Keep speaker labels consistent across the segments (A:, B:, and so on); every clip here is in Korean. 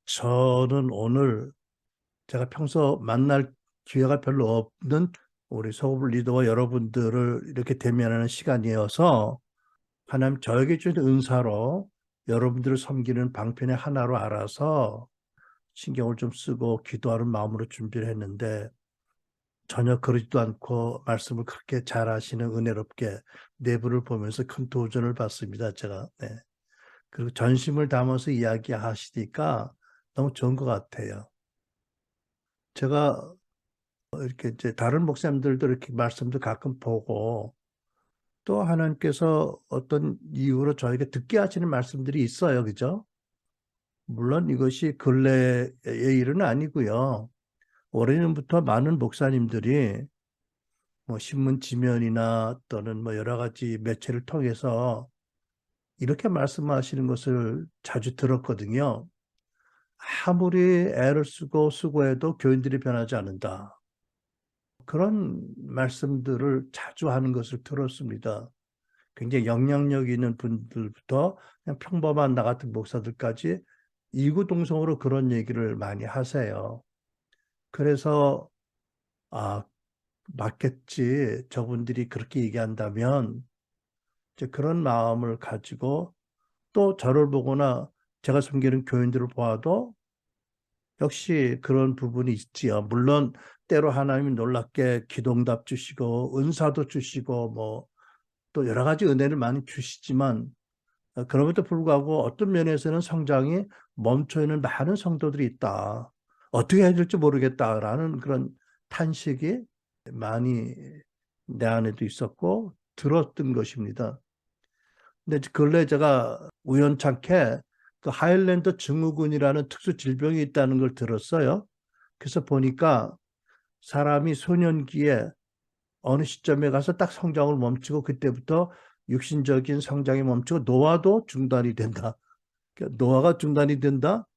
A: 저는 오늘 제가 평소 만날 기회가 별로 없는 우리 서울 리더와 여러분들을 이렇게 대면하는 시간이어서 하나님 저에게 주신 은사로 여러분들을 섬기는 방편의 하나로 알아서 신경을 좀 쓰고 기도하는 마음으로 준비를 했는데 전혀 그러지도 않고 말씀을 그렇게 잘하시는 은혜롭게 내부를 보면서 큰 도전을 받습니다. 제가. 네. 그리고 전심을 담아서 이야기하시니까 너무 좋은 것 같아요. 제가 이렇게 이제 다른 목사님들도 이렇게 말씀도 가끔 보고 또 하나님께서 어떤 이유로 저에게 듣게 하시는 말씀들이 있어요. 그죠? 물론 이것이 근래의 일은 아니고요. 올해는부터 많은 목사님들이 뭐 신문 지면이나 또는 뭐 여러 가지 매체를 통해서 이렇게 말씀하시는 것을 자주 들었거든요. 아무리 애를 쓰고 수고해도 교인들이 변하지 않는다. 그런 말씀들을 자주 하는 것을 들었습니다. 굉장히 영향력 있는 분들부터 그냥 평범한 나 같은 목사들까지 이구동성으로 그런 얘기를 많이 하세요. 그래서 아, 맞겠지. 저분들이 그렇게 얘기한다면 이제 그런 마음을 가지고 또 저를 보거나 제가 섬기는 교인들을 보아도 역시 그런 부분이 있지요. 물론 때로 하나님이 놀랍게 기도응답 주시고 은사도 주시고 뭐 또 여러 가지 은혜를 많이 주시지만 그럼에도 불구하고 어떤 면에서는 성장이 멈춰 있는 많은 성도들이 있다. 어떻게 해야 될지 모르겠다라는 그런 탄식이 많이 내 안에도 있었고 들었던 것입니다. 근데 근래 제가 우연찮게 그 하일랜드 증후군이라는 특수 질병이 있다는 걸 들었어요. 그래서 보니까 사람이 소년기에 어느 시점에 가서 딱 성장을 멈추고 그때부터 육신적인 성장이 멈추고 노화도 중단이 된다. 그러니까 노화가 중단이 된다?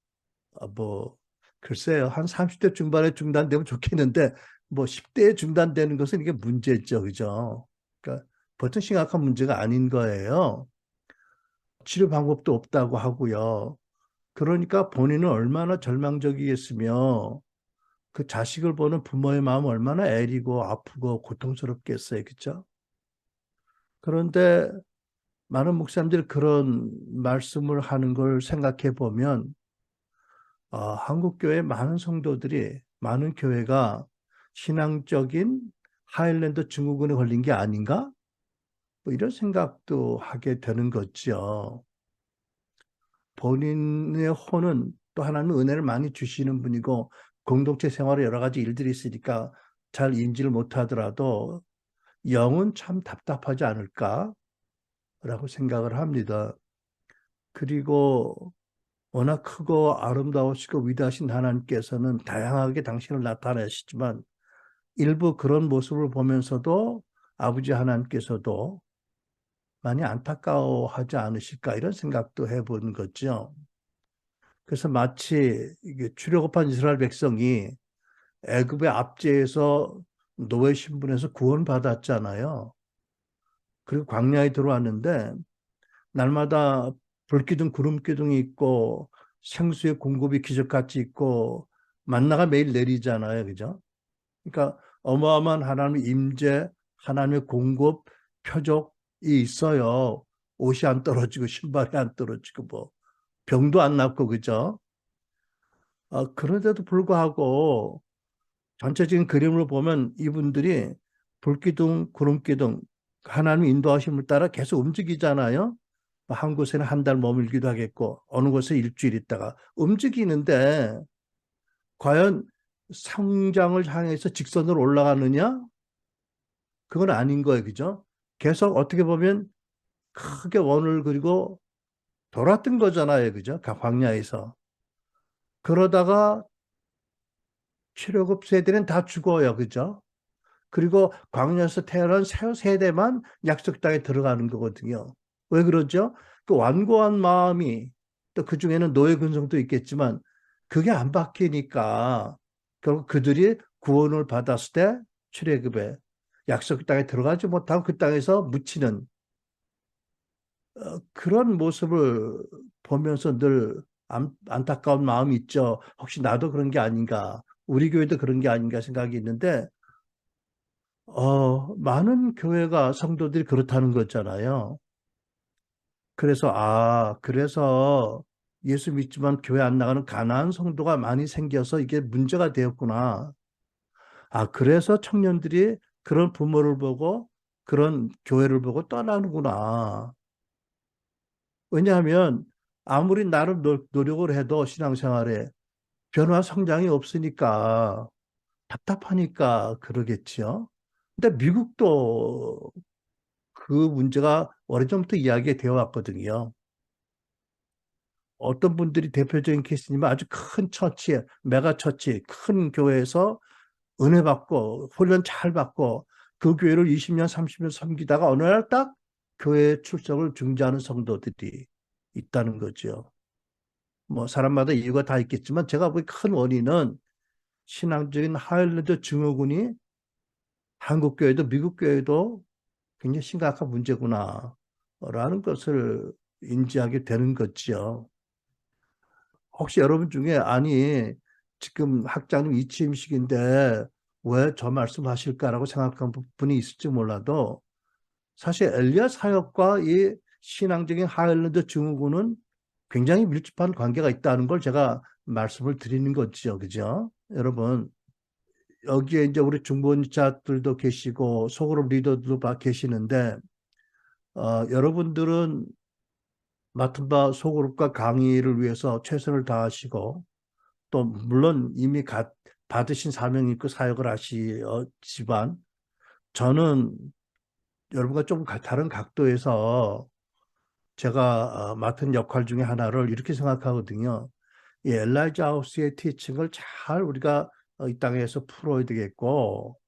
A: 뭐 글쎄요. 한 30대 중반에 중단되면 좋겠는데 뭐 10대에 중단되는 것은 이게 문제죠. 그죠? 그러니까 보통 심각한 문제가 아닌 거예요. 치료 방법도 없다고 하고요. 그러니까 본인은 얼마나 절망적이겠으며 그 자식을 보는 부모의 마음은 얼마나 애리고 아프고 고통스럽겠어요. 그죠? 그런데 많은 목사님들이 그런 말씀을 하는 걸 생각해 보면 한국 교회 많은 성도들이 많은 교회가 신앙적인 하일랜드 증후군에 걸린 게 아닌가? 뭐 이런 생각도 하게 되는 거죠. 본인의 혼은 또 하나님의 은혜를 많이 주시는 분이고 공동체 생활에 여러 가지 일들이 있으니까 잘 인지를 못하더라도 영은 참 답답하지 않을까라고 생각을 합니다. 그리고 워낙 크고 아름다우시고 위대하신 하나님께서는 다양하게 당신을 나타내시지만 일부 그런 모습을 보면서도 아버지 하나님께서도 많이 안타까워하지 않으실까 이런 생각도 해본 거죠. 그래서 마치 이게 출애굽한 이스라엘 백성이 애굽의 압제에서 노예 신분에서 구원받았잖아요. 그리고 광야에 들어왔는데 날마다 불기둥 구름기둥이 있고 생수의 공급이 기적같이 있고 만나가 매일 내리잖아요. 그죠? 그러니까 어마어마한 하나님의 임재, 하나님의 공급, 표적이 있어요. 옷이 안 떨어지고 신발이 안 떨어지고 뭐 병도 안 낫고 그죠? 그런데도 불구하고 전체적인 그림을 보면 이분들이 불기둥, 구름기둥, 하나님의 인도하심을 따라 계속 움직이잖아요. 한 곳에는 한 달 머물기도 하겠고 어느 곳에 일주일 있다가 움직이는데 과연 성장을 향해서 직선으로 올라가느냐? 그건 아닌 거예요. 그죠? 계속 어떻게 보면 크게 원을 그리고 돌았던 거잖아요. 그죠? 광야에서. 그러다가 출애굽 세대는 다 죽어요. 그죠? 그리고 광야에서 태어난 새 세대만 약속 땅에 들어가는 거거든요. 왜 그러죠? 그 완고한 마음이 또 그중에는 노예 근성도 있겠지만 그게 안 바뀌니까 결국 그들이 구원을 받았을 때 출애굽에 약속 땅에 들어가지 못하고 그 땅에서 묻히는 그런 모습을 보면서 늘 안타까운 마음이 있죠. 혹시 나도 그런 게 아닌가, 우리 교회도 그런 게 아닌가 생각이 있는데, 많은 교회가 성도들이 그렇다는 거잖아요. 그래서 예수 믿지만 교회 안 나가는 가난한 성도가 많이 생겨서 이게 문제가 되었구나. 그래서 청년들이 그런 부모를 보고 그런 교회를 보고 떠나는구나. 왜냐하면 아무리 나름 노력을 해도 신앙생활에 변화 성장이 없으니까 답답하니까 그러겠지요. 근데 미국도 그 문제가 오래전부터 이야기가 되어 왔거든요. 어떤 분들이 대표적인 케이스님은 아주 큰 처치, 메가 처치, 큰 교회에서 은혜 받고 훈련 잘 받고 그 교회를 20년, 30년 섬기다가 어느 날 딱 교회 출석을 중지하는 성도들이 있다는 거죠. 뭐 사람마다 이유가 다 있겠지만 제가 보기 큰 원인은 신앙적인 하일랜드 증후군이 한국 교회도 미국 교회도 굉장히 심각한 문제구나 라는 것을 인지하게 되는 거지요. 혹시 여러분 중에 아니 지금 학장님 이취임식인데 왜 저 말씀하실까라고 생각한 분이 있을지 몰라도 사실 엘리야 사역과 이 신앙적인 하일랜드 증후군은 굉장히 밀접한 관계가 있다는 걸 제가 말씀을 드리는 거죠. 그죠? 여러분, 여기에 이제 우리 중보자들도 계시고 소그룹 리더들도 계시는데 여러분들은 맡은 바 소그룹과 강의를 위해서 최선을 다하시고 또 물론 이미 받으신 사명이 있고 사역을 하시지만 저는 여러분과 좀 다른 각도에서 제가 맡은 역할 중에 하나를 이렇게 생각하거든요. 이 엘라이자 하우스의 티칭을 잘 우리가 이 땅에서 풀어야 되겠고,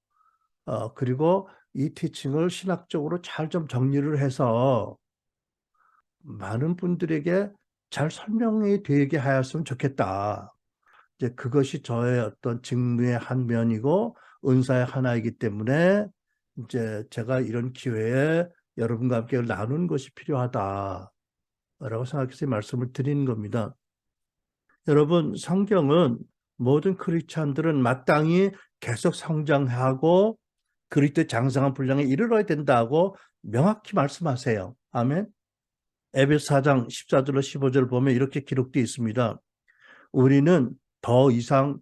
A: 그리고 이 티칭을 신학적으로 잘 좀 정리를 해서 많은 분들에게 잘 설명이 되게 하였으면 좋겠다. 이제 그것이 저의 어떤 직무의 한 면이고 은사의 하나이기 때문에 이제 제가 이런 기회에 여러분과 함께 나누는 것이 필요하다라고 생각해서 이 말씀을 드리는 겁니다. 여러분, 성경은 모든 크리스찬들은 마땅히 계속 성장하고 그리스도의 장성한 분량에 이르러야 된다고 명확히 말씀하세요. 아멘. 에베소 4장 14절로 15절 보면 이렇게 기록되어 있습니다. 우리는 더 이상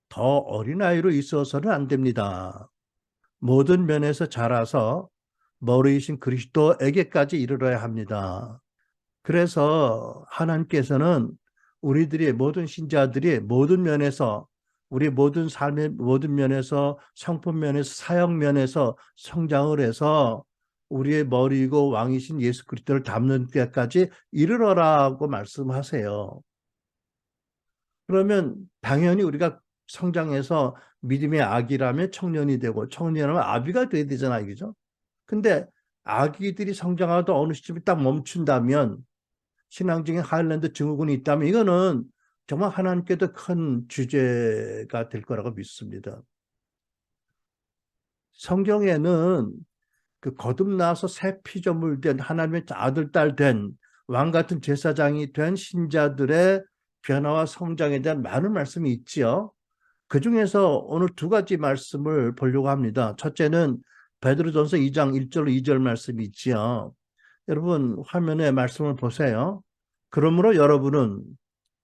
A: 더 어린아이로 있어서는 안 됩니다. 모든 면에서 자라서 머리이신 그리스도에게까지 이르러야 합니다. 그래서 하나님께서는 우리들이 모든 신자들이 모든 면에서 우리 모든 삶의 모든 면에서 성품 면에서 사역 면에서 성장을 해서 우리의 머리이고 왕이신 예수 그리스도를 닮는 때까지 이르러라고 말씀하세요. 그러면 당연히 우리가 성장해서 믿음의 아기라면 청년이 되고 청년이라면 아비가 돼야 되잖아요. 그죠? 근데 아기들이 성장하다 어느 시점에 딱 멈춘다면 신앙적인 하일랜드 증후군이 있다면 이거는 정말 하나님께도 큰 주제가 될 거라고 믿습니다. 성경에는 그 거듭나서 새 피조물 된 하나님의 아들, 딸 된 왕 같은 제사장이 된 신자들의 변화와 성장에 대한 많은 말씀이 있지요. 그 중에서 오늘 두 가지 말씀을 보려고 합니다. 첫째는 베드로전서 2장 1절 2절 말씀이 있지요. 여러분 화면에 말씀을 보세요. 그러므로 여러분은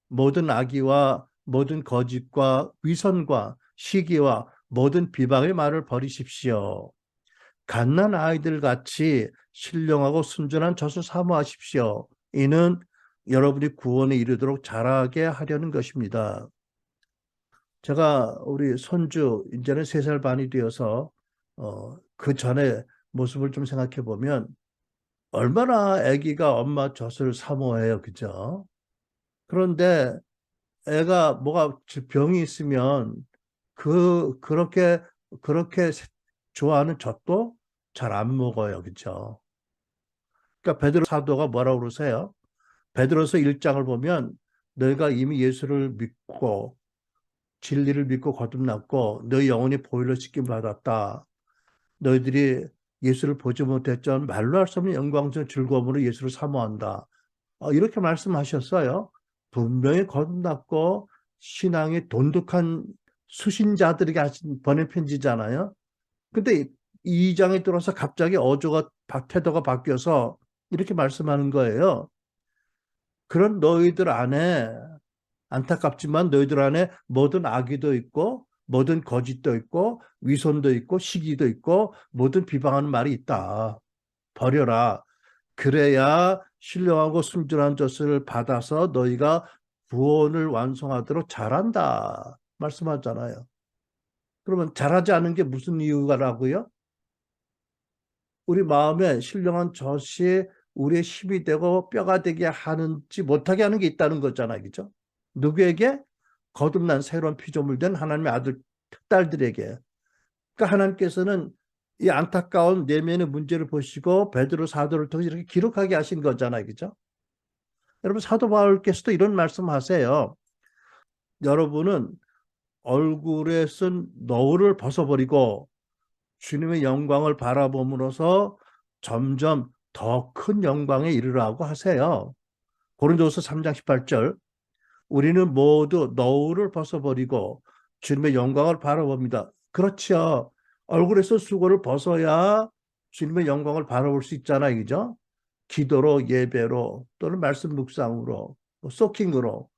A: 모든 악의와 모든 거짓과 위선과 시기와 모든 비방의 말을 버리십시오. 갓난 아이들 같이 신령하고 순전한 젖을 사모하십시오. 이는 여러분이 구원에 이르도록 자라게 하려는 것입니다. 제가 우리 손주 이제는 3살 반이 되어서 그 전에 모습을 좀 생각해 보면 얼마나 아기가 엄마 젖을 사모해요. 그죠? 그런데 애가 뭐가 병이 있으면 그렇게 좋아하는 젖도 잘 안 먹어요. 그죠? 그러니까 베드로 사도가 뭐라고 그러세요? 베드로서 1장을 보면 너희가 이미 예수를 믿고 진리를 믿고 거듭났고 너희 영혼이 보혈로 씻김 받았다. 너희들이 예수를 보지 못했지만 말로 할 수 없는 영광스러운 즐거움으로 예수를 사모한다. 이렇게 말씀하셨어요. 분명히 거듭났고 신앙이 돈독한 수신자들에게 하신 번외 편지잖아요. 근데 2장에 들어서 갑자기 태도가 바뀌어서 이렇게 말씀하는 거예요. 그런 너희들 안에, 안타깝지만 너희들 안에 모든 악의도 있고 모든 거짓도 있고 위선도 있고 시기도 있고 모든 비방하는 말이 있다. 버려라. 그래야 신령하고 순전한 젖을 받아서 너희가 구원을 완성하도록 잘한다. 말씀하잖아요. 그러면 잘하지 않은 게 무슨 이유가라고요? 우리 마음에 신령한 젖이 우리의 힘이 되고 뼈가 되게 하는지 못하게 하는 게 있다는 거잖아요. 그죠? 누구에게? 거듭난 새로운 피조물 된 하나님의 아들, 딸들에게. 그러니까 하나님께서는 이 안타까운 내면의 문제를 보시고 베드로 사도를 통해서 이렇게 기록하게 하신 거잖아요. 그죠? 여러분 사도 바울께서도 이런 말씀하세요. 여러분은 얼굴에 쓴 너울을 벗어버리고 주님의 영광을 바라봄으로써 점점 더 큰 영광에 이르라고 하세요. 고린도서 3장 18절 우리는 모두 너울을 벗어버리고 주님의 영광을 바라봅니다. 그렇죠. 얼굴에서 수고를 벗어야 주님의 영광을 바라볼 수 있잖아요. 그죠? 기도로, 예배로, 또는 말씀 묵상으로, 소킹으로,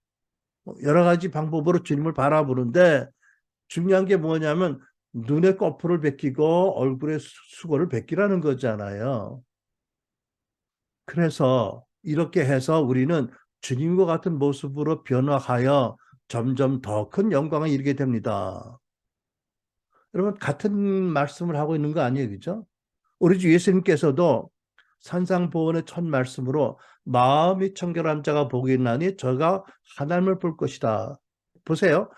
A: 여러 가지 방법으로 주님을 바라보는데 중요한 게 뭐냐면 눈에 거풀을 베끼고 얼굴에 수고를 베끼라는 거잖아요. 그래서 이렇게 해서 우리는 주님과 같은 모습으로 변화하여 점점 더 큰 영광에 이르게 됩니다. 여러분 같은 말씀을 하고 있는 거 아니에요, 그죠? 우리 주 예수님께서도 산상보훈의 첫 말씀으로 마음이 청결한 자가 복이 있나니 저가 하나님을 볼 것이다. 보세요.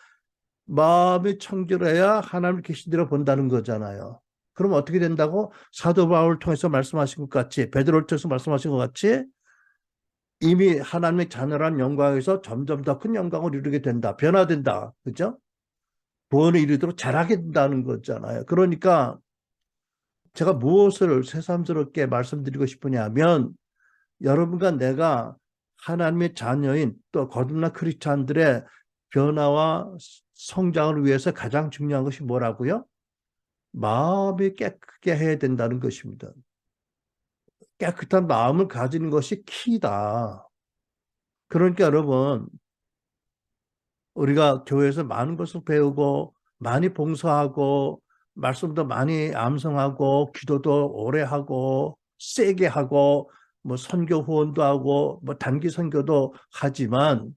A: 마음이 청결해야 하나님을 계신 대로 본다는 거잖아요. 그럼 어떻게 된다고? 사도 바울을 통해서 말씀하신 것 같이, 베드로를 통해서 말씀하신 것 같이 이미 하나님의 자녀란 영광에서 점점 더 큰 영광을 이루게 된다. 변화된다. 그죠? 구원을 이루도록 잘하게 된다는 거잖아요. 그러니까 제가 무엇을 새삼스럽게 말씀드리고 싶으냐면 여러분과 내가 하나님의 자녀인 또 거듭난 크리스찬들의 변화와 성장을 위해서 가장 중요한 것이 뭐라고요? 마음이 깨끗게 해야 된다는 것입니다. 깨끗한 마음을 가지는 것이 키다. 그러니까 여러분 우리가 교회에서 많은 것을 배우고 많이 봉사하고 말씀도 많이 암송하고 기도도 오래 하고 세게 하고 뭐 선교 후원도 하고 뭐 단기 선교도 하지만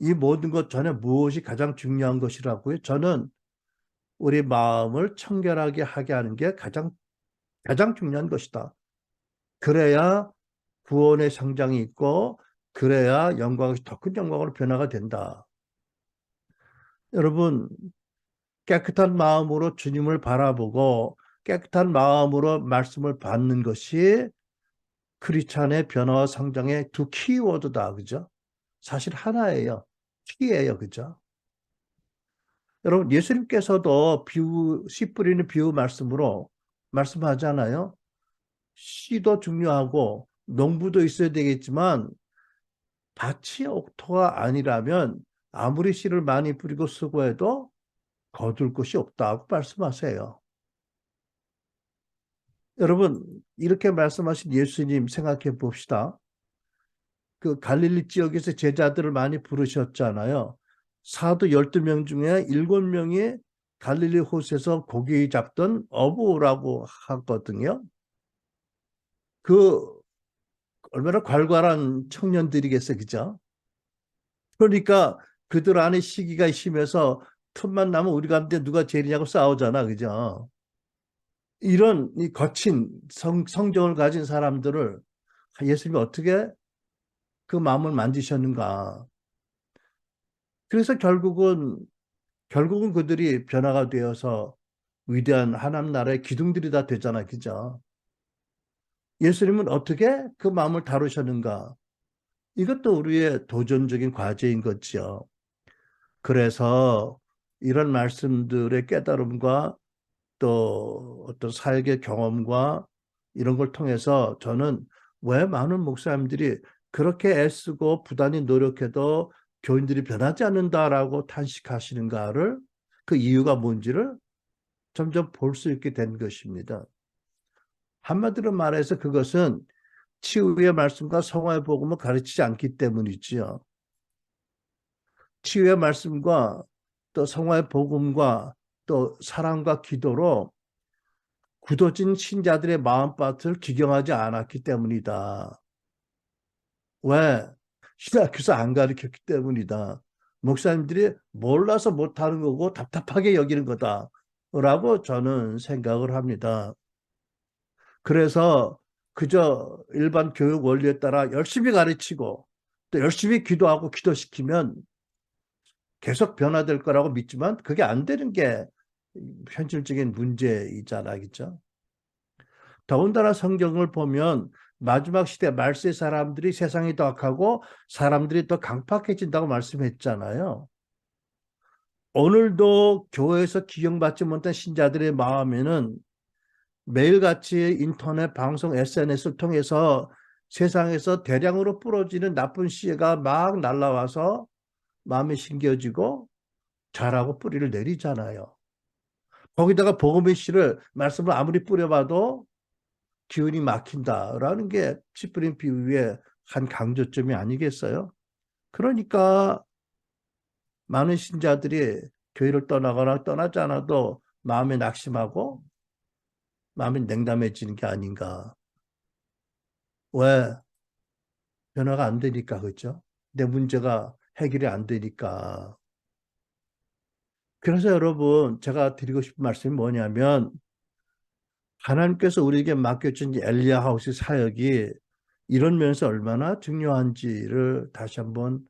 A: 이 모든 것 전에 무엇이 가장 중요한 것이라고요? 저는 우리 마음을 청결하게 하게 하는 게 가장 중요한 것이다. 그래야 구원의 성장이 있고 그래야 영광이 더 큰 영광으로 변화가 된다. 여러분 깨끗한 마음으로 주님을 바라보고 깨끗한 마음으로 말씀을 받는 것이 크리스찬의 변화와 성장의 두 키워드다. 그죠? 사실 하나예요. 키예요. 그죠? 여러분 예수님께서도 씨 뿌리는 비유 말씀으로 말씀하잖아요. 씨도 중요하고 농부도 있어야 되겠지만 밭이 옥토가 아니라면 아무리 씨를 많이 뿌리고 수고해도 거둘 것이 없다고 말씀하세요. 여러분 이렇게 말씀하신 예수님 생각해 봅시다. 그 갈릴리 지역에서 제자들을 많이 부르셨잖아요. 사도 12명 중에 7명이 갈릴리 호수에서 고기 잡던 어부라고 하거든요. 그 얼마나 괄괄한 청년들이겠어, 그죠? 그러니까 그들 안에 시기가 심해서 틈만 나면 우리 가운데 누가 제일이냐고 싸우잖아, 그죠? 이런 이 거친 성정을 가진 사람들을 예수님이 어떻게 그 마음을 만지셨는가? 그래서 결국은 그들이 변화가 되어서 위대한 하나님 나라의 기둥들이 다 되잖아, 그죠? 예수님은 어떻게 그 마음을 다루셨는가? 이것도 우리의 도전적인 과제인 거죠. 그래서 이런 말씀들의 깨달음과 또 어떤 사역의 경험과 이런 걸 통해서 저는 왜 많은 목사님들이 그렇게 애쓰고 부단히 노력해도 교인들이 변하지 않는다라고 탄식하시는가를, 그 이유가 뭔지를 점점 볼 수 있게 된 것입니다. 한마디로 말해서 그것은 치유의 말씀과 성화의 복음을 가르치지 않기 때문이지요. 치유의 말씀과 또 성화의 복음과 또 사랑과 기도로 굳어진 신자들의 마음밭을 기경하지 않았기 때문이다. 왜? 신학교에서 안 가르쳤기 때문이다. 목사님들이 몰라서 못하는 거고 답답하게 여기는 거다라고 저는 생각을 합니다. 그래서 그저 일반 교육 원리에 따라 열심히 가르치고 또 열심히 기도하고 기도시키면 계속 변화될 거라고 믿지만 그게 안 되는 게 현실적인 문제이잖아, 그죠? 더군다나 성경을 보면 마지막 시대 말세 사람들이 세상이 더 악하고 사람들이 더 강팍해진다고 말씀했잖아요. 오늘도 교회에서 기용받지 못한 신자들의 마음에는 매일같이 인터넷, 방송, SNS를 통해서 세상에서 대량으로 뿌려지는 나쁜 씨가 막 날라와서 마음이 심겨지고 자라고 뿌리를 내리잖아요. 거기다가 복음의 씨를 말씀을 아무리 뿌려봐도 기운이 막힌다라는 게 씨뿌린 비유의 한 강조점이 아니겠어요? 그러니까 많은 신자들이 교회를 떠나거나 떠나지 않아도 마음에 낙심하고 마음이 냉담해지는 게 아닌가. 왜? 변화가 안 되니까, 그죠? 내 문제가 해결이 안 되니까. 그래서 여러분, 제가 드리고 싶은 말씀이 뭐냐면, 하나님께서 우리에게 맡겨준 엘리야 하우스 사역이 이런 면에서 얼마나 중요한지를 다시 한번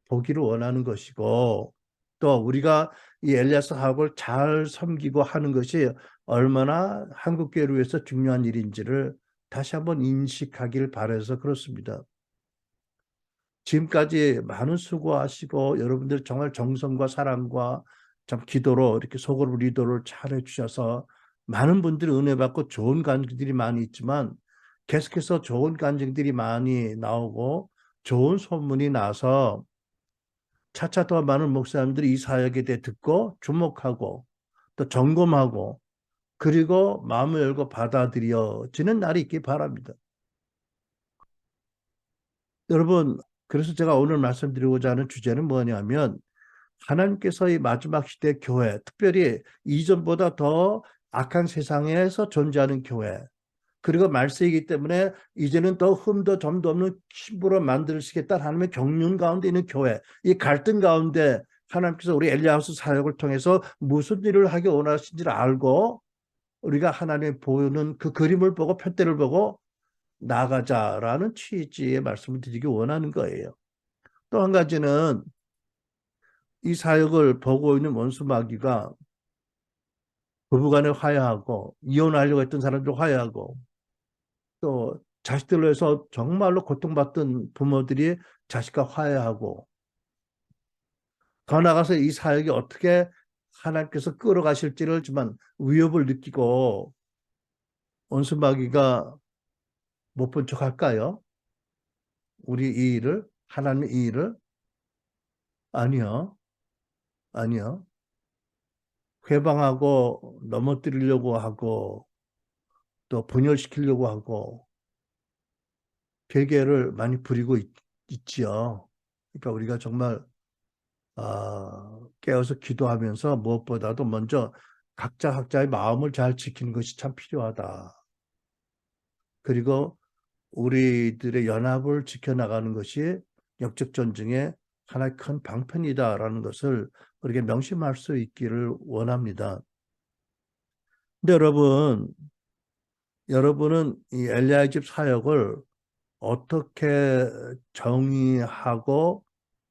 A: 보기를 원하는 것이고, 또 우리가 이 엘리야 사역을 잘 섬기고 하는 것이 얼마나 한국교회를 위해서 중요한 일인지를 다시 한번 인식하길 바라서 그렇습니다. 지금까지 많은 수고하시고 여러분들 정말 정성과 사랑과 참 기도로 이렇게 소그룹 리더를 잘 해주셔서 많은 분들이 은혜 받고 좋은 간증들이 많이 있지만 계속해서 좋은 간증들이 많이 나오고 좋은 소문이 나서 차차 더 많은 목사님들이 이 사역에 대해 듣고 주목하고 또 점검하고 그리고 마음을 열고 받아들여지는 날이 있기 바랍니다. 여러분, 그래서 제가 오늘 말씀드리고자 하는 주제는 뭐냐면 하나님께서 이 마지막 시대 교회, 특별히 이전보다 더 악한 세상에서 존재하는 교회, 그리고 말세이기 때문에 이제는 더 흠도 점도 없는 신부로 만드시겠다 하나님의 경륜 가운데 있는 교회, 이 갈등 가운데 하나님께서 우리 엘리야스 사역을 통해서 무슨 일을 하기 원하신지를 알고 우리가 하나님의 보여는 그 그림을 보고 편대를 보고 나가자라는 취지의 말씀을 드리기 원하는 거예요. 또 한 가지는 이 사역을 보고 있는 원수 마귀가 부부간에 화해하고 이혼하려고 했던 사람들 화해하고 또 자식들로 해서 정말로 고통받던 부모들이 자식과 화해하고 더 나아가서 이 사역이 어떻게 하나님께서 끌어가실지를 좀 위협을 느끼고 원수 마귀가 못 본 척 할까요? 우리 이 일을, 하나님 이 일을? 아니요. 아니요. 회방하고 넘어뜨리려고 하고 또 분열시키려고 하고 괴계를 많이 부리고 있지요. 그러니까 우리가 정말 깨어서 기도하면서 무엇보다도 먼저 각자의 마음을 잘 지키는 것이 참 필요하다. 그리고 우리들의 연합을 지켜나가는 것이 영적 전쟁의 하나의 큰 방편이다라는 것을 우리에게 명심할 수 있기를 원합니다. 근데 여러분은 이 엘리야의 집 사역을 어떻게 정의하고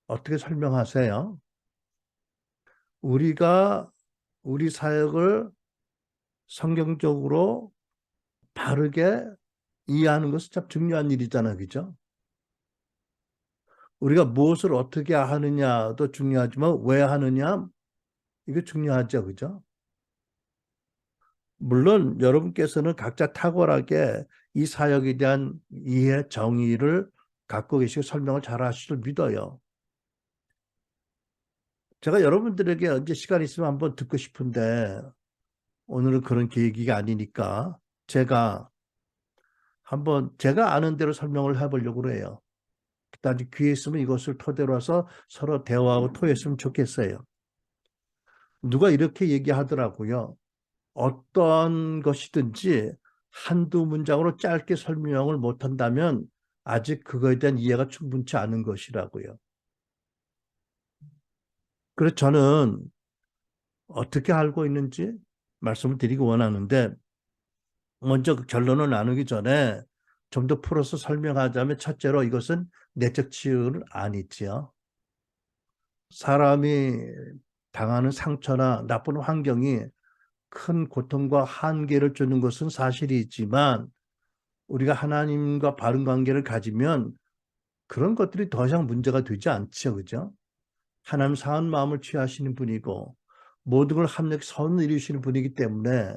A: 어떻게 설명하세요? 우리가 우리 사역을 성경적으로 바르게 이해하는 것은 참 중요한 일이잖아요. 그죠? 우리가 무엇을 어떻게 하느냐도 중요하지만 왜 하느냐? 이게 중요하죠. 그죠? 물론 여러분께서는 각자 탁월하게 이 사역에 대한 이해, 정의를 갖고 계시고 설명을 잘 하실 줄 믿어요. 제가 여러분들에게 언제 시간 있으면 한번 듣고 싶은데 오늘은 그런 계기가 아니니까 제가 한번 제가 아는 대로 설명을 해보려고 해요. 그다음에 기회 있으면 이것을 토대로 해서 서로 대화하고 토했으면 좋겠어요. 누가 이렇게 얘기하더라고요. 어떤 것이든지 한두 문장으로 짧게 설명을 못한다면 아직 그거에 대한 이해가 충분치 않은 것이라고요. 그래서 저는 어떻게 알고 있는지 말씀을 드리기 원하는데 먼저 그 결론을 나누기 전에 좀 더 풀어서 설명하자면 첫째로 이것은 내적 치유는 아니지요. 사람이 당하는 상처나 나쁜 환경이 큰 고통과 한계를 주는 것은 사실이지만 우리가 하나님과 바른 관계를 가지면 그런 것들이 더 이상 문제가 되지 않죠. 그죠? 하나님 사한 마음을 취하시는 분이고 모든 걸 합력 선을 이루시는 분이기 때문에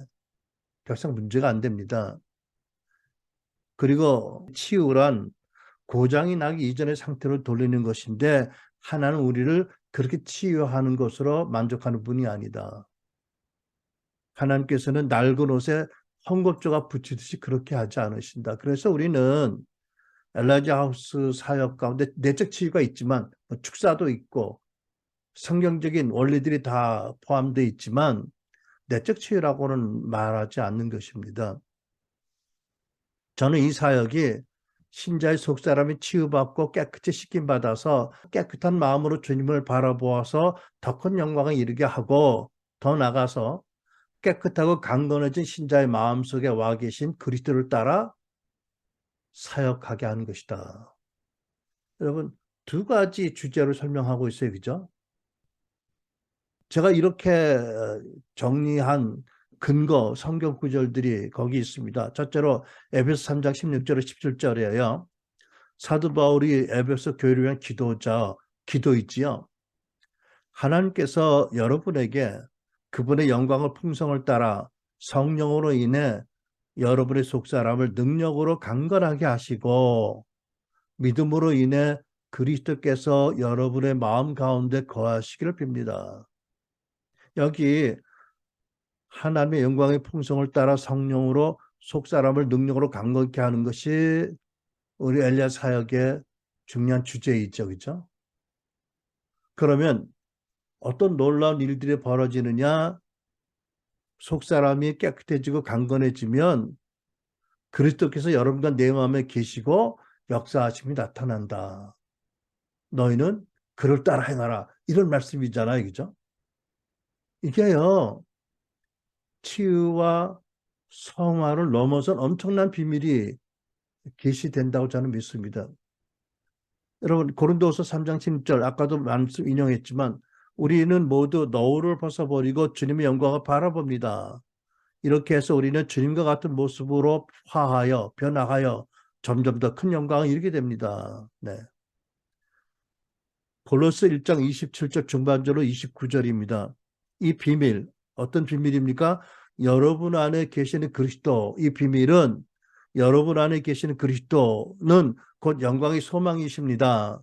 A: 더 이상 문제가 안 됩니다. 그리고 치유란 고장이 나기 이전의 상태로 돌리는 것인데 하나는 우리를 그렇게 치유하는 것으로 만족하는 분이 아니다. 하나님께서는 낡은 옷에 헝겊조각 붙이듯이 그렇게 하지 않으신다. 그래서 우리는 엘라자 하우스 사역 가운데 내적 치유가 있지만 뭐 축사도 있고 성경적인 원리들이 다 포함되어 있지만 내적 치유라고는 말하지 않는 것입니다. 저는 이 사역이 신자의 속사람이 치유받고 깨끗이 씻김받아서 깨끗한 마음으로 주님을 바라보아서 더 큰 영광을 이루게 하고 더 나아가서 깨끗하고 강건해진 신자의 마음속에 와 계신 그리스도를 따라 사역하게 하는 것이다. 여러분, 두 가지 주제로 설명하고 있어요. 그죠? 제가 이렇게 정리한 근거 성경 구절들이 거기 있습니다. 첫째로 에베소 3장 16절에 17절이에요. 사도 바울이 에베소 교회를 위한 기도이지요. 하나님께서 여러분에게 그분의 영광을 풍성을 따라 성령으로 인해 여러분의 속사람을 능력으로 강건하게 하시고 믿음으로 인해 그리스도께서 여러분의 마음 가운데 거하시기를 빕니다. 여기 하나님의 영광의 풍성을 따라 성령으로 속사람을 능력으로 강건케 하는 것이 우리 엘리야 사역의 중요한 주제이죠. 그죠? 그러면 어떤 놀라운 일들이 벌어지느냐? 속사람이 깨끗해지고 강건해지면 그리스도께서 여러분과 내 마음에 계시고 역사하심이 나타난다. 너희는 그를 따라 행하라. 이런 말씀이잖아요. 그죠? 이게요. 치유와 성화를 넘어선 엄청난 비밀이 계시된다고 저는 믿습니다. 여러분 고린도후서 3장 16절 아까도 말씀 인용했지만 우리는 모두 너울을 벗어버리고 주님의 영광을 바라봅니다. 이렇게 해서 우리는 주님과 같은 모습으로 화하여 변화하여 점점 더 큰 영광을 이루게 됩니다. 네. 골로새 1장 27절 중반절로 29절입니다. 이 비밀 어떤 비밀입니까? 여러분 안에 계시는 그리스도 이 비밀은 여러분 안에 계시는 그리스도는 곧 영광의 소망이십니다.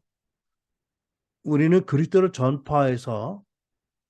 A: 우리는 그리스도를 전파해서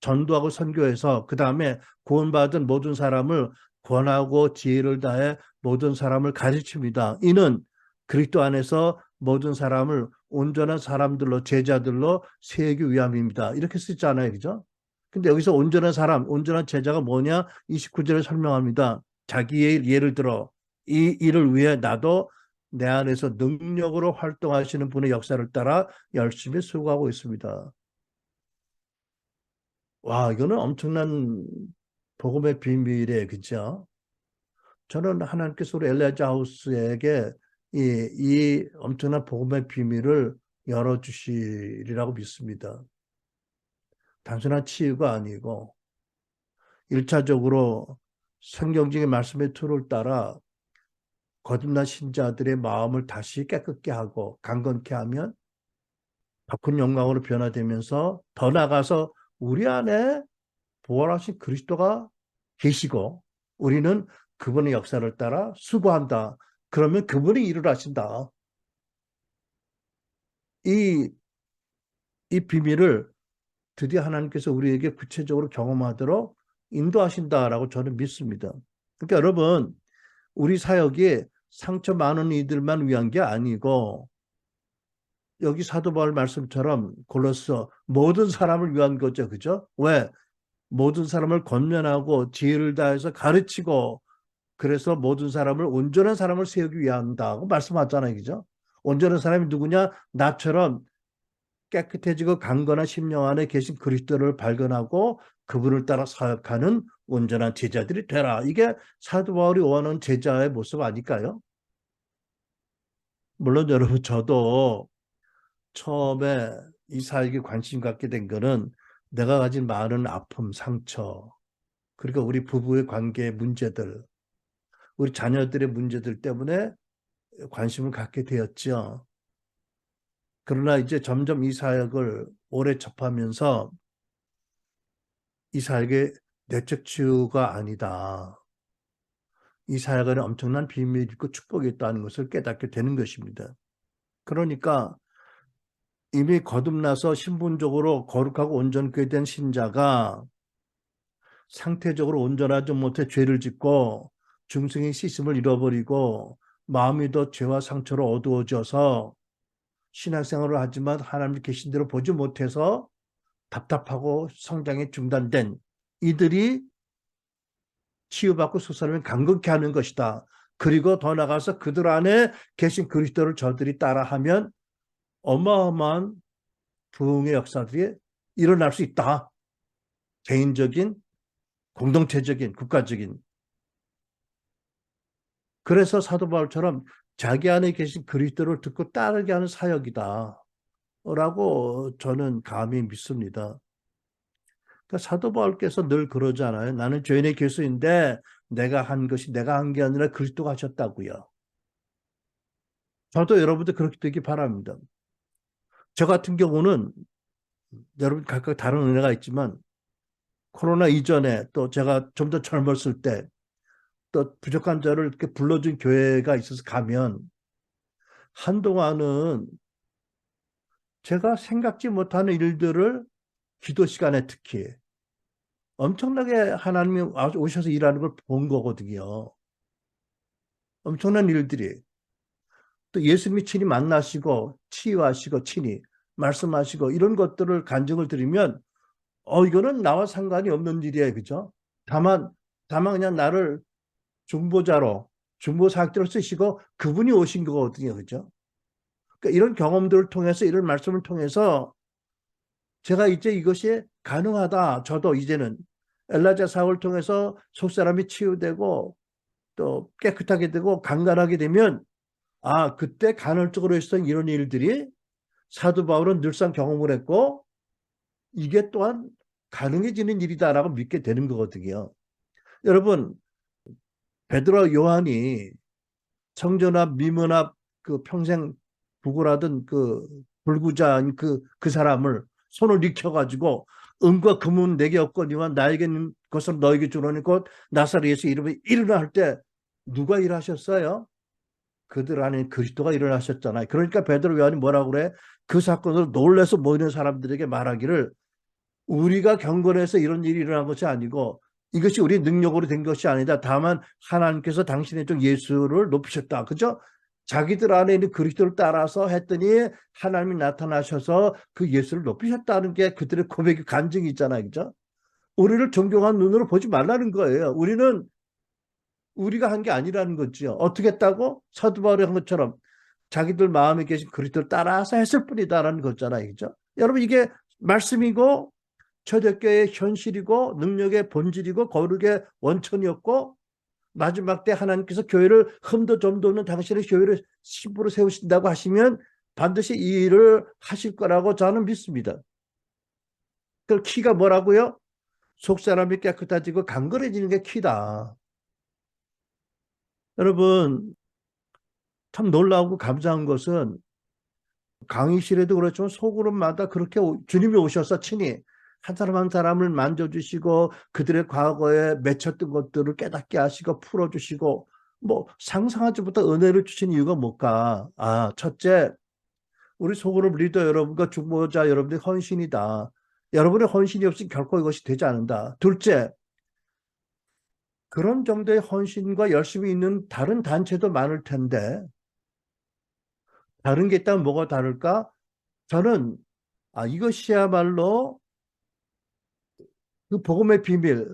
A: 전도하고 선교해서 그 다음에 구원받은 모든 사람을 권하고 지혜를 다해 모든 사람을 가르칩니다. 이는 그리스도 안에서 모든 사람을 온전한 사람들로 제자들로 세우기 위함입니다. 이렇게 쓰잖아요. 그죠? 근데 여기서 온전한 사람, 온전한 제자가 뭐냐? 29절에 설명합니다. 자기의 예를 들어 이 일을 위해 나도 내 안에서 능력으로 활동하시는 분의 역사를 따라 열심히 수고하고 있습니다. 와, 이거는 엄청난 복음의 비밀이에요. 그죠? 저는 하나님께서 우리 엘리야자 하우스에게 이 엄청난 복음의 비밀을 열어주시리라고 믿습니다. 단순한 치유가 아니고 1차적으로 성경적인 말씀의 틀을 따라 거듭난 신자들의 마음을 다시 깨끗게 하고 강건케 하면 더 큰 영광으로 변화되면서 더 나아가서 우리 안에 부활하신 그리스도가 계시고 우리는 그분의 역사를 따라 수고한다. 그러면 그분이 일을 하신다. 이 비밀을 드디어 하나님께서 우리에게 구체적으로 경험하도록 인도하신다라고 저는 믿습니다. 그러니까 여러분, 우리 사역이 상처 많은 이들만 위한 게 아니고 여기 사도 바울 말씀처럼 골로새 모든 사람을 위한 거죠. 그죠? 왜? 모든 사람을 권면하고 지혜를 다해서 가르치고 그래서 모든 사람을 온전한 사람을 세우기 위한다고 말씀하잖아요. 그죠? 온전한 사람이 누구냐? 나처럼 깨끗해지고 강건한 심령 안에 계신 그리스도를 발견하고 그분을 따라 사역하는 온전한 제자들이 되라. 이게 사도 바울이 원하는 제자의 모습 아닐까요? 물론 여러분 저도 처음에 이 사역에 관심 갖게 된 거는 내가 가진 많은 아픔, 상처, 그리고 우리 부부의 관계의 문제들, 우리 자녀들의 문제들 때문에 관심을 갖게 되었죠. 그러나 이제 점점 이 사역을 오래 접하면서 이 사역의 내적 치유가 아니다. 이 사역에는 엄청난 비밀이 있고 축복이 있다는 것을 깨닫게 되는 것입니다. 그러니까 이미 거듭나서 신분적으로 거룩하고 온전케 된 신자가 상태적으로 온전하지 못해 죄를 짓고 중생의 시스템을 잃어버리고 마음이 더 죄와 상처로 어두워져서 신앙생활을 하지만 하나님 계신 대로 보지 못해서 답답하고 성장이 중단된 이들이 치유받고 소사람을 강건케 하는 것이다. 그리고 더 나아가서 그들 안에 계신 그리스도를 저들이 따라하면 어마어마한 부흥의 역사들이 일어날 수 있다. 개인적인, 공동체적인, 국가적인. 그래서 사도 바울처럼 자기 안에 계신 그리스도를 듣고 따르게 하는 사역이다. 라고 저는 감히 믿습니다. 그러니까 사도 바울께서 늘 그러잖아요. 나는 죄인의 교수인데 내가 한 것이 내가 한 게 아니라 그리스도가 하셨다고요. 저도 여러분들 그렇게 되기 바랍니다. 저 같은 경우는 여러분 각각 다른 은혜가 있지만 코로나 이전에 또 제가 좀 더 젊었을 때 또 부족한 자를 이렇게 불러준 교회가 있어서 가면 한동안은 제가 생각지 못하는 일들을 기도 시간에 특히 엄청나게 하나님이 오셔서 일하는 걸 본 거거든요. 엄청난 일들이. 또 예수님이 친히 만나시고 치유하시고 친히 말씀하시고 이런 것들을 간증을 드리면 이거는 나와 상관이 없는 일이에요. 그죠? 다만 그냥 나를 중보자로 중보사역자로 쓰시고 그분이 오신 거거든요. 그죠? 그러니까 이런 경험들을 통해서 이런 말씀을 통해서 제가 이제 이것이 가능하다. 저도 이제는 엘라자 사역을 통해서 속사람이 치유되고 또 깨끗하게 되고 강건하게 되면 그때 간헐적으로 했던 이런 일들이 사도 바울은 늘상 경험을 했고 이게 또한 가능해지는 일이다라고 믿게 되는 거거든요. 여러분, 베드로 요한이 청전합, 미문합 그 평생 부고라던 그 불구자인 그 사람을 손을 익혀가지고 은과 금은 내게 없거니와 나에게 있는 것을 너에게 주노니 곧 나사렛 예수 이름에 일어나 할 때 누가 일하셨어요? 그들 안에 그리스도가 일어나셨잖아요. 그러니까 베드로 요한이 뭐라고 그래? 그 사건을 놀라서 모이는 사람들에게 말하기를 우리가 경건해서 이런 일이 일어난 것이 아니고 이것이 우리 능력으로 된 것이 아니다. 다만 하나님께서 당신의 종 예수를 높이셨다. 그죠? 자기들 안에 있는 그리스도를 따라서 했더니 하나님이 나타나셔서 그 예수를 높이셨다는 게 그들의 고백의 간증이 있잖아요. 그죠? 우리를 존경한 눈으로 보지 말라는 거예요. 우리가 한 게 아니라는 거죠. 어떻게 했다고? 사도 바울이 한 것처럼 자기들 마음에 계신 그리스도를 따라서 했을 뿐이다라는 거잖아요. 그죠? 여러분 이게 말씀이고 초대교회의 현실이고 능력의 본질이고 거룩의 원천이었고 마지막 때 하나님께서 교회를 흠도 점도 없는 당신의 교회를 신부로 세우신다고 하시면 반드시 이 일을 하실 거라고 저는 믿습니다. 그 키가 뭐라고요? 속사람이 깨끗해지고 강건해지는 게 키다. 여러분 참 놀라고 감사한 것은 강의실에도 그렇지만 소그룹마다 그렇게 주님이 오셔서 친히 한 사람 한 사람을 만져주시고 그들의 과거에 맺혔던 것들을 깨닫게 하시고 풀어주시고 뭐 상상하지 못한 은혜를 주신 이유가 뭘까? 첫째, 우리 소그룹 리더 여러분과 중보자 여러분들이 헌신이다. 여러분의 헌신이 없이 결코 이것이 되지 않는다. 둘째, 그런 정도의 헌신과 열심히 있는 다른 단체도 많을 텐데 다른 게 있다면 뭐가 다를까? 저는 이것이야말로 그 복음의 비밀,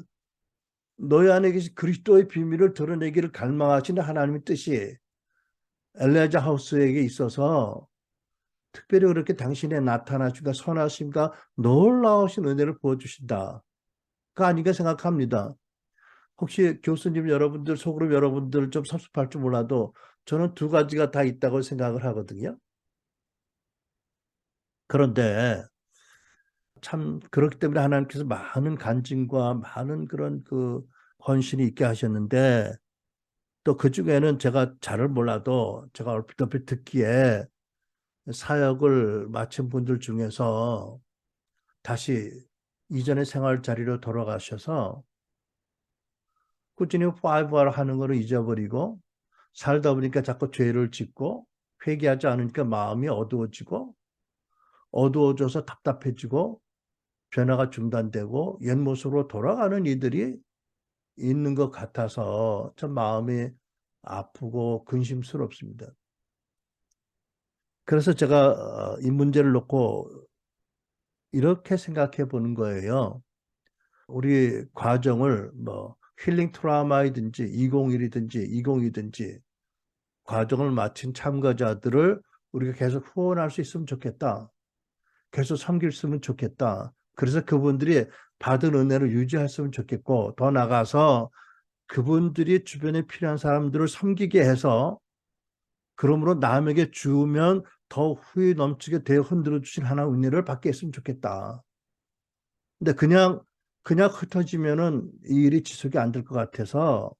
A: 너희 안에 계신 그리스도의 비밀을 드러내기를 갈망하시는 하나님의 뜻이 엘리야자 하우스에게 있어서 특별히 그렇게 당신의 나타나심과 선하심과 놀라우신 은혜를 부어주신다. 그 아닌가 생각합니다. 혹시 교수님 여러분들, 소그룹 여러분들 좀 섭섭할 줄 몰라도 저는 두 가지가 다 있다고 생각을 하거든요. 그런데 참 그렇기 때문에 하나님께서 많은 간증과 많은 그런 그 헌신이 있게 하셨는데 또 그 중에는 제가 잘을 몰라도 제가 얼핏 듣기에 사역을 마친 분들 중에서 다시 이전의 생활 자리로 돌아가셔서 꾸준히 5R 하는 거를 잊어버리고 살다 보니까 자꾸 죄를 짓고 회개하지 않으니까 마음이 어두워지고 어두워져서 답답해지고 변화가 중단되고 옛 모습으로 돌아가는 이들이 있는 것 같아서 참 마음이 아프고 근심스럽습니다. 그래서 제가 이 문제를 놓고 이렇게 생각해 보는 거예요. 우리 과정을 뭐 힐링 트라우마이든지 201이든지 20이든지 과정을 마친 참가자들을 우리가 계속 후원할 수 있으면 좋겠다. 계속 섬겼으면 좋겠다. 그래서 그분들이 받은 은혜를 유지했으면 좋겠고 더 나아가서 그분들이 주변에 필요한 사람들을 섬기게 해서 그러므로 남에게 주면 더 후회 넘치게 되어 흔들어 주신 하나의 은혜를 받게 했으면 좋겠다. 근데 그냥 흩어지면은 이 일이 지속이 안 될 것 같아서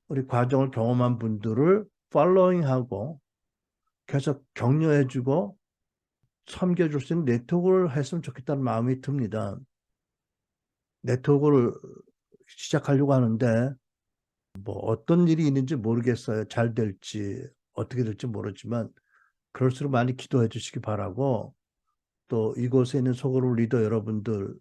A: 우리 과정을 경험한 분들을 팔로잉하고 계속 격려해주고 섬겨줄 수 있는 네트워크를 했으면 좋겠다는 마음이 듭니다. 네트워크를 시작하려고 하는데 뭐 어떤 일이 있는지 모르겠어요. 잘 될지 어떻게 될지 모르지만 그럴수록 많이 기도해 주시기 바라고 또 이곳에 있는 소그룹 리더 여러분들,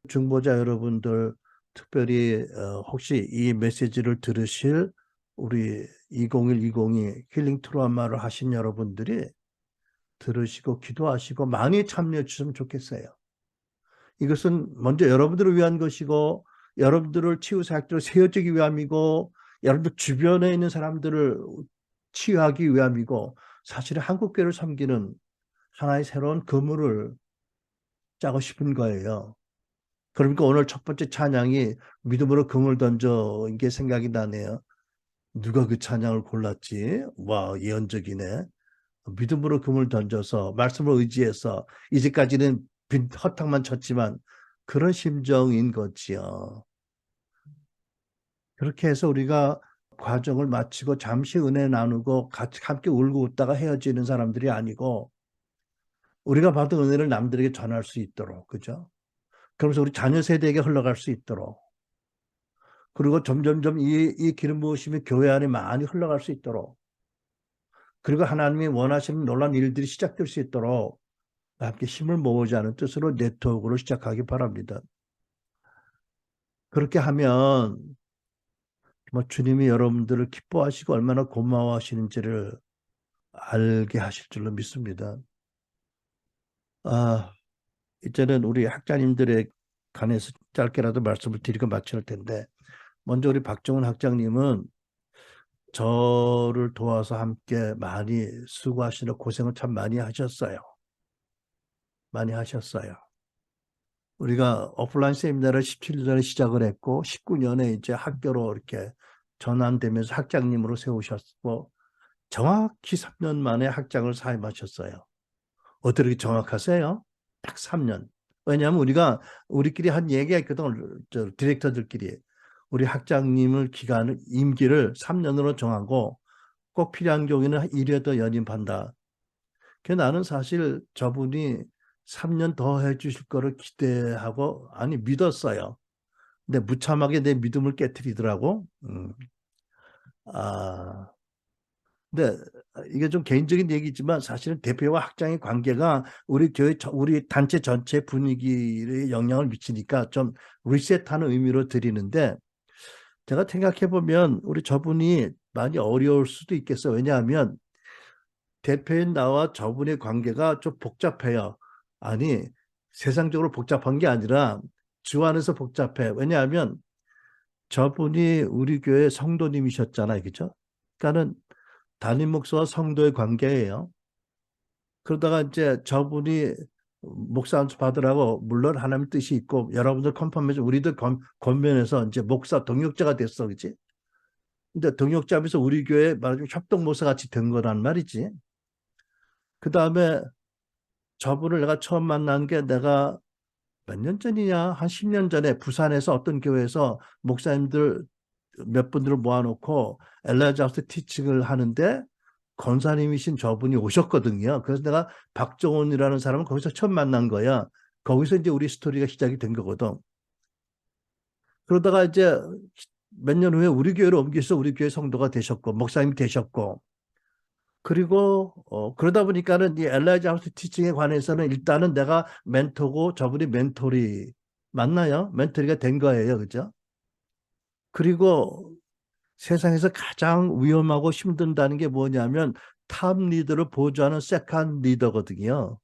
A: 중보자 여러분들, 특별히 혹시 이 메시지를 들으실 우리 2021-2022 힐링 트라우마를 하신 여러분들이 들으시고 기도하시고 많이 참여해 주시면 좋겠어요. 이것은 먼저 여러분들을 위한 것이고 여러분들을 치유사역자로 세워주기 위함이고 여러분들 주변에 있는 사람들을 치유하기 위함이고 사실은 한국교회를 섬기는 하나의 새로운 그물을 짜고 싶은 거예요. 그러니까 오늘 첫 번째 찬양이 믿음으로 금을 던져 이게 생각이 나네요. 누가 그 찬양을 골랐지? 와, 예언적이네. 믿음으로 금을 던져서 말씀을 의지해서 이제까지는 빈 허탕만 쳤지만 그런 심정인 거지요. 그렇게 해서 우리가 과정을 마치고 잠시 은혜 나누고 같이 함께 울고 웃다가 헤어지는 사람들이 아니고 우리가 받은 은혜를 남들에게 전할 수 있도록, 그죠? 그러면서 우리 자녀 세대에게 흘러갈 수 있도록 그리고 점점점 이 기름 부으심이 교회 안에 많이 흘러갈 수 있도록 그리고 하나님이 원하시는 놀라운 일들이 시작될 수 있도록 함께 힘을 모으자는 뜻으로 네트워크를 시작하기 바랍니다. 그렇게 하면 뭐 주님이 여러분들을 기뻐하시고 얼마나 고마워하시는지를 알게 하실 줄로 믿습니다. 이제는 우리 학자님들에 관해서 짧게라도 말씀을 드리고 마칠 텐데 먼저 우리 박정훈 학장님은 저를 도와서 함께 많이 수고하시는 고생을 참 많이 하셨어요. 많이 하셨어요. 우리가 오프라인 세미나를 17년 전에 시작을 했고 19년에 이제 학교로 이렇게 전환되면서 학장님으로 세우셨고 정확히 3년 만에 학장을 사임하셨어요. 어떻게 그렇게 정확하세요? 딱 3년. 왜냐하면 우리끼리 한 얘기가 있거든. 디렉터들끼리. 우리 학장님을 임기를 3년으로 정하고 꼭 필요한 경우에는 1회 더 연임한다. 그 나는 사실 저분이 3년 더 해주실 거를 기대하고 아니 믿었어요. 근데 무참하게 내 믿음을 깨트리더라고. 아, 근데 이게 좀 개인적인 얘기지만 사실은 대표와 학장의 관계가 우리 교회, 우리 단체 전체 분위기에 영향을 미치니까 좀 리셋하는 의미로 드리는데 제가 생각해 보면 우리 저분이 많이 어려울 수도 있겠어요. 왜냐하면 대표인 나와 저분의 관계가 좀 복잡해요. 아니, 세상적으로 복잡한 게 아니라 주 안에서 복잡해. 왜냐하면 저분이 우리 교회 성도님이셨잖아요. 그죠? 그러니까는 담임 목사와 성도의 관계예요. 그러다가 이제 저분이 목사 안수 받으라고 물론 하나님 뜻이 있고 여러분들 컨펌해서 우리들 권면해서 이제 목사 동역자가 됐어. 그지? 근데 동역자면서 우리 교회 말하자면 협동 목사 같이 된 거란 말이지. 그 다음에 저분을 내가 처음 만난 게 내가 몇 년 전이냐? 한 10년 전에 부산에서 어떤 교회에서 목사님들 몇 분들을 모아놓고 엘리야자 하우스 티칭을 하는데 권사님이신 저분이 오셨거든요. 그래서 내가 박정훈이라는 사람을 거기서 처음 만난 거야. 거기서 이제 우리 스토리가 시작이 된 거거든. 그러다가 이제 몇 년 후에 우리 교회로 옮겨서 우리 교회 성도가 되셨고 목사님이 되셨고 그리고 그러다 보니까는 이 엘라이자 하우스 티칭에 관해서는 일단은 내가 멘토고 저분이 멘토리 맞나요? 멘토리가 된 거예요. 그죠? 그리고 세상에서 가장 위험하고 힘든다는 게 뭐냐면 탑 리더를 보조하는 세컨 리더거든요.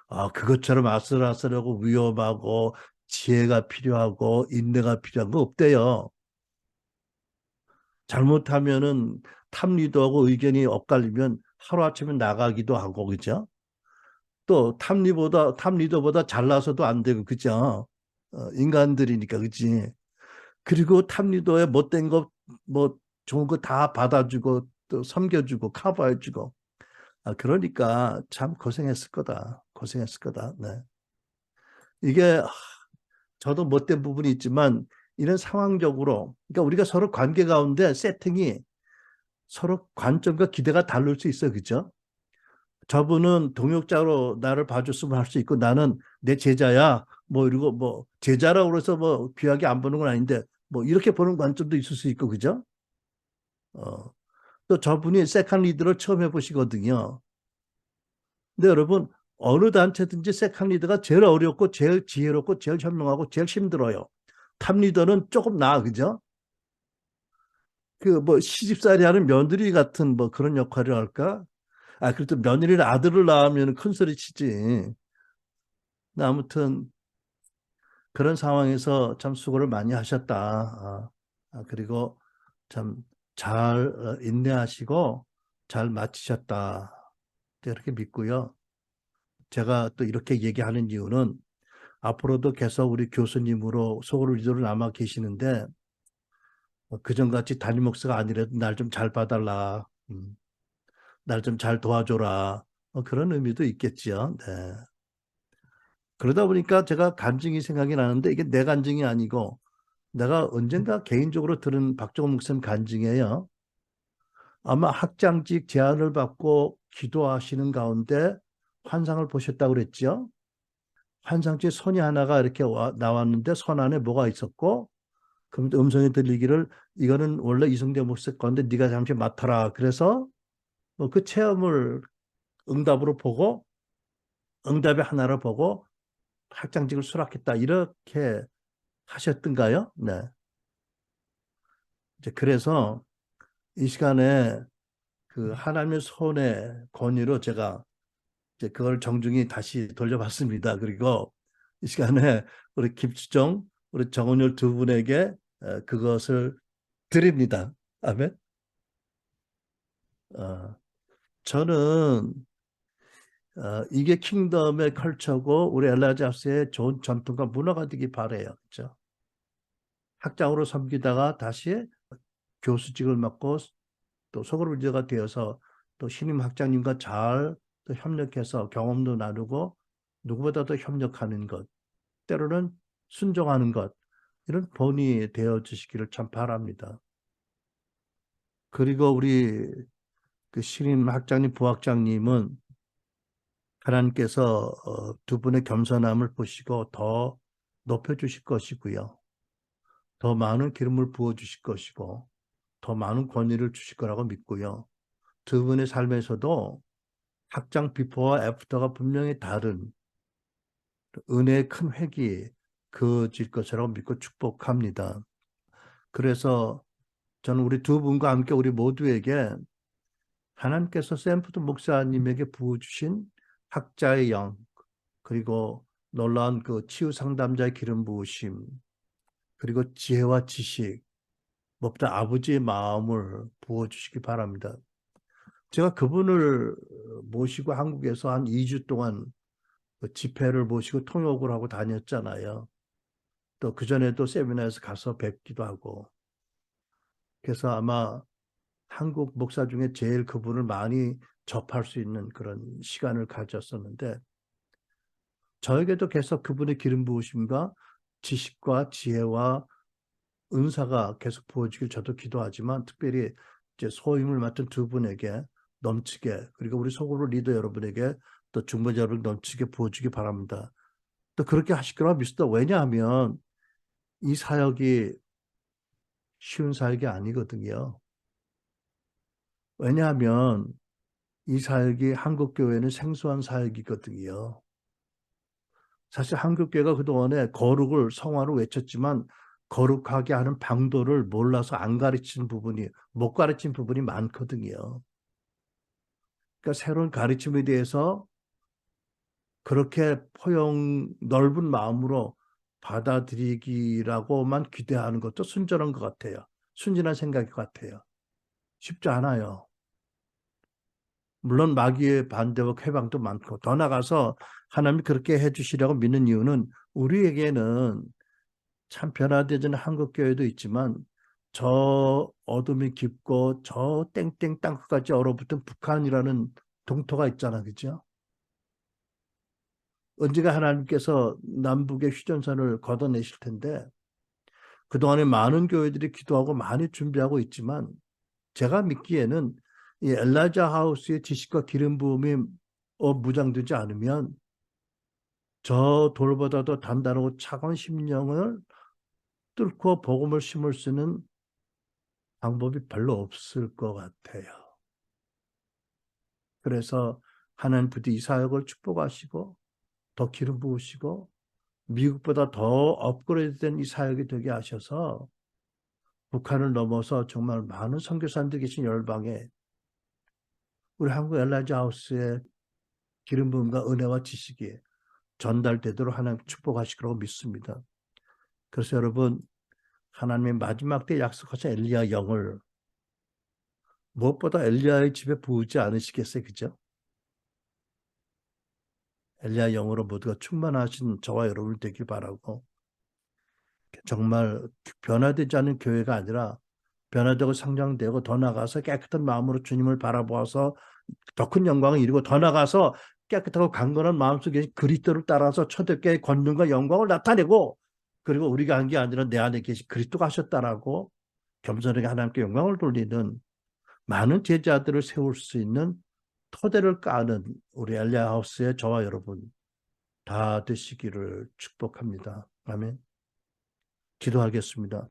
A: 아, 그것처럼 아슬아슬하고 위험하고 지혜가 필요하고 인내가 필요한 거 없대요. 잘못하면은 탑 리더하고 의견이 엇갈리면 하루아침에 나가기도 하고 그죠? 또 탑 리더보다 잘나서도 안 되고 그죠? 인간들이니까 그지? 그리고 탑 리더의 못된 거 뭐 좋은 거 다 받아주고 또 섬겨주고 커버해주고 그러니까 참 고생했을 거다. 고생했을 거다. 네. 이게 저도 못된 부분이 있지만 이런 상황적으로 그러니까 우리가 서로 관계 가운데 세팅이 서로 관점과 기대가 다를 수 있어. 그죠? 저분은 동역자로 나를 봐줬으면 할 수 있고 나는 내 제자야. 뭐 이러고 뭐 제자라고 그래서 뭐 귀하게 안 보는 건 아닌데 뭐 이렇게 보는 관점도 있을 수 있고 그죠? 어. 또 저분이 세컨 리드를 처음 해보시거든요. 근데 여러분 어느 단체든지 세컨 리더가 제일 어렵고 제일 지혜롭고 제일 현명하고 제일 힘들어요. 탑 리더는 조금 나아 그죠? 그 뭐 시집살이 하는 며느리 같은 뭐 그런 역할을 할까? 그래도 며느리는 아들을 낳으면 큰 소리 치지. 아무튼 그런 상황에서 참 수고를 많이 하셨다. 그리고 참 잘 인내하시고 잘 마치셨다. 이렇게 믿고요. 제가 또 이렇게 얘기하는 이유는 앞으로도 계속 우리 교수님으로 소그룹 리더로 남아 계시는데 그전같이 담임 목사가 아니라도 날 좀 잘 봐달라. 날 좀 잘 도와줘라. 그런 의미도 있겠지요. 네. 그러다 보니까 제가 간증이 생각이 나는데 이게 내 간증이 아니고 내가 언젠가 개인적으로 들은 박정호 목사님 간증이에요. 아마 학장직 제안을 받고 기도하시는 가운데 환상을 보셨다고 그랬죠. 환상지 손이 하나가 이렇게 나왔는데 손 안에 뭐가 있었고 그럼 음성이 들리기를 이거는 원래 이성대 목사 건데 네가 잠시 맡아라. 그래서 뭐그 체험을 응답으로 보고 응답의 하나를 보고 학장직을 수락했다. 이렇게 하셨던가요? 네. 이제 그래서 이 시간에 그 하나님의 손의 권위로 제가 이제 그걸 정중히 다시 돌려봤습니다. 그리고 이 시간에 우리 김추정, 우리 정은율 두 분에게 그것을 드립니다. 아멘. 어, 저는 이게 킹덤의 컬처고 우리 엘라자스의 좋은 전통과 문화가 되기 바래요. 그렇죠? 학장으로 섬기다가 다시 교수직을 맡고 또 소그룹 리더가 되어서 또 신임 학장님과 잘 또 협력해서 경험도 나누고 누구보다도 협력하는 것, 때로는 순종하는 것 이런 본이 되어 주시기를 참 바랍니다. 그리고 우리 그 신임 학장님, 부학장님은 하나님께서 두 분의 겸손함을 보시고 더 높여주실 것이고요. 더 많은 기름을 부어주실 것이고 더 많은 권위를 주실 거라고 믿고요. 두 분의 삶에서도 학장 비포와 애프터가 분명히 다른 은혜의 큰 획이 그어질 것이라고 믿고 축복합니다. 그래서 저는 우리 두 분과 함께 우리 모두에게 하나님께서 샘프드 목사님에게 부어주신 학자의 영, 그리고 놀라운 그 치유 상담자의 기름 부으심, 그리고 지혜와 지식, 무엇보다 아버지의 마음을 부어주시기 바랍니다. 제가 그분을 모시고 한국에서 한 2주 동안 그 집회를 모시고 통역을 하고 다녔잖아요. 또 그전에도 세미나에서 가서 뵙기도 하고. 그래서 아마 한국 목사 중에 제일 그분을 많이 접할 수 있는 그런 시간을 가졌었는데, 저에게도 계속 그분의 기름 부으심과 지식과 지혜와 은사가 계속 부어지길 저도 기도하지만, 특별히 이제 소임을 맡은 두 분에게 넘치게, 그리고 우리 소그룹 리더 여러분에게 또 중보자 여러분 넘치게 부어주기 바랍니다. 또 그렇게 하실 거라고 믿습니다. 왜냐하면 이 사역이 쉬운 사역이 아니거든요. 왜냐하면 이 사역이 한국교회는 생소한 사역이거든요. 사실 한국교회가 그동안에 거룩을 성화로 외쳤지만 거룩하게 하는 방도를 몰라서 안 가르치는 부분이, 못 가르친 부분이 많거든요. 그러니까 새로운 가르침에 대해서 그렇게 넓은 마음으로 받아들이기라고만 기대하는 것도 순전한 것 같아요. 순진한 생각인 것 같아요. 쉽지 않아요. 물론 마귀의 반대와 회방도 많고, 더 나가서 하나님이 그렇게 해주시려고 믿는 이유는 우리에게는 참 변화되지 않은 한국교회도 있지만 저 어둠이 깊고 저 땡땡 땅끝까지 얼어붙은 북한이라는 동토가 있잖아, 그죠? 언제가 하나님께서 남북의 휴전선을 걷어내실 텐데, 그동안에 많은 교회들이 기도하고 많이 준비하고 있지만 제가 믿기에는 이 엘라자 하우스의 지식과 기름 부음이 무장되지 않으면 저 돌보다도 단단하고 차가운 심령을 뚫고 복음을 심을 수 있는 방법이 별로 없을 것 같아요. 그래서 하나님 부디 이 사역을 축복하시고 더 기름 부으시고 미국보다 더 업그레이드된 이 사역이 되게 하셔서 북한을 넘어서 정말 많은 선교사님들 계신 열방에 우리 한국 엘라자 하우스의 기름 부음과 은혜와 지식이 전달되도록 하나님 축복하시기라고 믿습니다. 그래서 여러분, 하나님의 마지막 때 약속하신 엘리야 영을 무엇보다 엘리야의 집에 부으지 않으시겠어요? 그죠? 엘리야 영으로 모두가 충만하신 저와 여러분 되길 바라고, 정말 변화되지 않은 교회가 아니라 변화되고 성장되고 더 나아가서 깨끗한 마음으로 주님을 바라보아서 더 큰 영광을 이루고, 더 나아가서 깨끗하고 강건한 마음속에 그리스도를 따라서 초대교회의 권능과 영광을 나타내고, 그리고 우리가 한 게 아니라 내 안에 계신 그리스도가 하셨다라고 겸손하게 하나님께 영광을 돌리는 많은 제자들을 세울 수 있는 토대를 까는 우리 엘리야 하우스의 저와 여러분 다 되시기를 축복합니다. 아멘. 기도하겠습니다.